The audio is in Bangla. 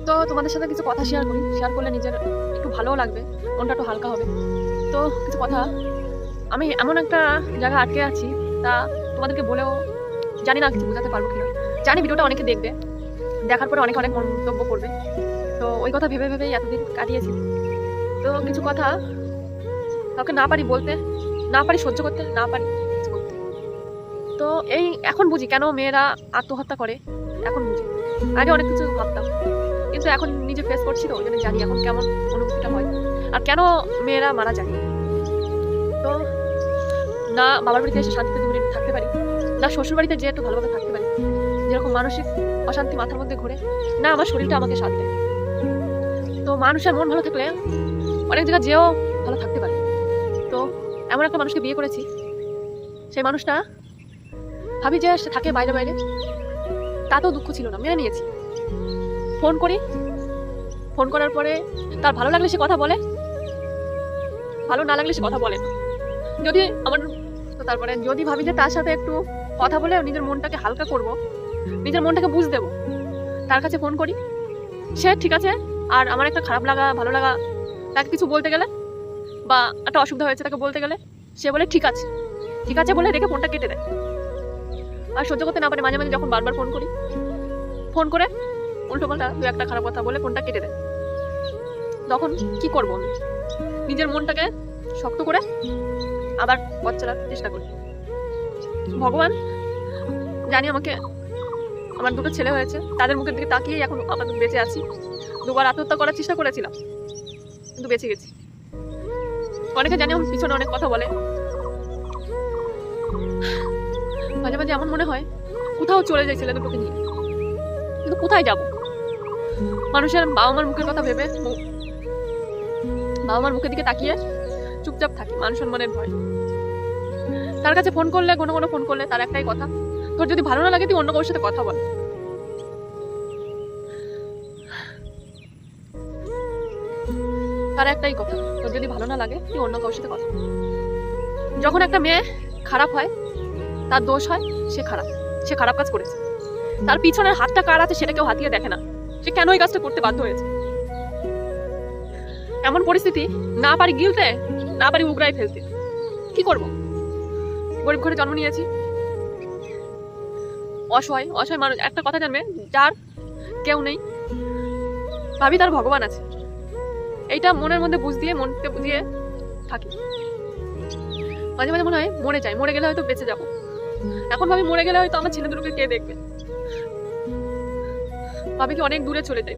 তো তোমাদের সাথে কিছু কথা শেয়ার করি, শেয়ার করলে নিজের একটু ভালোও লাগবে, মনটা একটু হালকা হবে। তো কিছু কথা, আমি এমন একটা জায়গায় আটকে আছি, তা তোমাদেরকে বলেও জানি না কিছু বোঝাতে পারবো কিনা। জানি ভিডিওটা অনেকে দেখবে, দেখার পরে অনেক অনেক মন্তব্য করবে। তো ওই কথা ভেবে ভেবেই এতদিন কাটিয়েছি। তো কিছু কথা কাউকে না পারি বলতে, না পারি সহ্য করতে, না পারি কিছু করতে। তো এই এখন বুঝি কেন মেয়েরা আত্মহত্যা করে, এখন বুঝি। আগে অনেক কিছু ভাবতাম, কিন্তু এখন নিজে ফেস করছি, তো ওই জন্য জানি এখন কেমন অনুভূতিটা হয় আর কেন মেয়েরা মারা যায়। তো না বাবার বাড়িতে এসে শান্তিতে 2 মিনিট থাকতে পারি, না শ্বশুর বাড়িতে যেয়ে একটু ভালোভাবে থাকতে পারি, যেরকম মানসিক অশান্তি মাথার মধ্যে ঘুরে, না আমার শরীরটা আমাকে সাথ দেয়। তো মানুষের মন ভালো থাকলে অনেক জায়গায় যেও ভালো থাকতে পারে। তো এমন একটা মানুষকে বিয়ে করেছি, সেই মানুষটা ভাবি যে সে থাকে বাইরে বাইরে, তাতেও দুঃখ ছিল না, মেনে নিয়েছি। ফোন করি, ফোন করার পরে তার ভালো লাগলে সে কথা বলে, ভালো না লাগলে সে কথা বলে না। যদি আমার তো তারপরে যদি ভাবি যে তার সাথে একটু কথা বলে নিজের মনটাকে হালকা করব, নিজের মনটাকে বুঝ দেবো, তার কাছে ফোন করি, সে ঠিক আছে। আর আমার একটা খারাপ লাগা ভালো লাগা, তাকে কিছু বলতে গেলে বা একটা অসুবিধা হয়েছে তাকে বলতে গেলে, সে বলে ঠিক আছে, ঠিক আছে বলে রেখে ফোনটা কেটে দেয়। আর সহ্য করতে না পারে মাঝে মাঝে যখন বারবার ফোন করি, ফোন করে উল্টো পাল্টা 2-1টা খারাপ কথা বলে ফোনটা কেটে দেয়। তখন কি করবো আমি? নিজের মনটাকে শক্ত করে আবার পথ চলার চেষ্টা করি। ভগবান জানি আমাকে, আমার 2টো ছেলে হয়েছে, তাদের মুখের দিকে তাকিয়েই এখন আপাতত বেঁচে আছি। 2বার আত্মহত্যা করার চেষ্টা করেছিলাম, কিন্তু বেঁচে গেছি। অনেকে জানি আমার পিছনে অনেক কথা বলে, মাঝে মাঝে এমন মনে হয় কোথাও চলে যায় ছেলে দুটোকে নিয়ে, কিন্তু কোথায় যাব? মানুষের বাবা মার মুখের কথা ভেবে, বাবা মার মুখের দিকে তাকিয়ে চুপচাপ থাকি, মান সম্মানের ভয়। তার কাছে ফোন করলে, কোনো কোনো ফোন করলে তার একটাই কথা, তোর যদি ভালো না লাগে তুই অন্য কারোর সাথে কথা বল। তার একটাই কথা, তোর যদি ভালো না লাগে তুই অন্য কারোর সাথে কথা বল। যখন একটা মেয়ে খারাপ হয়, তার দোষ হয়, সে খারাপ কাজ করেছে, তার পিছনের হাতটা কার আছে সেটা কেউ হাতিয়ে দেখে না, সে কেন এই কাজটা করতে বাধ্য হয়েছে। এমন পরিস্থিতি, না পারি গিলতে, না পারি উগরাই ফেলতে, কি করব? গরিব ঘরে জন্ম নিয়েছি, অসহায় অসহায় মানুষ একটা কথা জানবে, যার কেউ নেই, ভাবি তার ভগবান আছে, এইটা মনের মধ্যে মনকে বুঝিয়ে থাকি। মাঝে মাঝে মনে হয় মরে যাই, মরে গেলে হয়তো বেঁচে যাবো। এখন ভাবি মরে গেলে হয়তো আমার ছেলে দুটোকে কে দেখবে, ভাবি কি অনেক দূরে চলে যাই।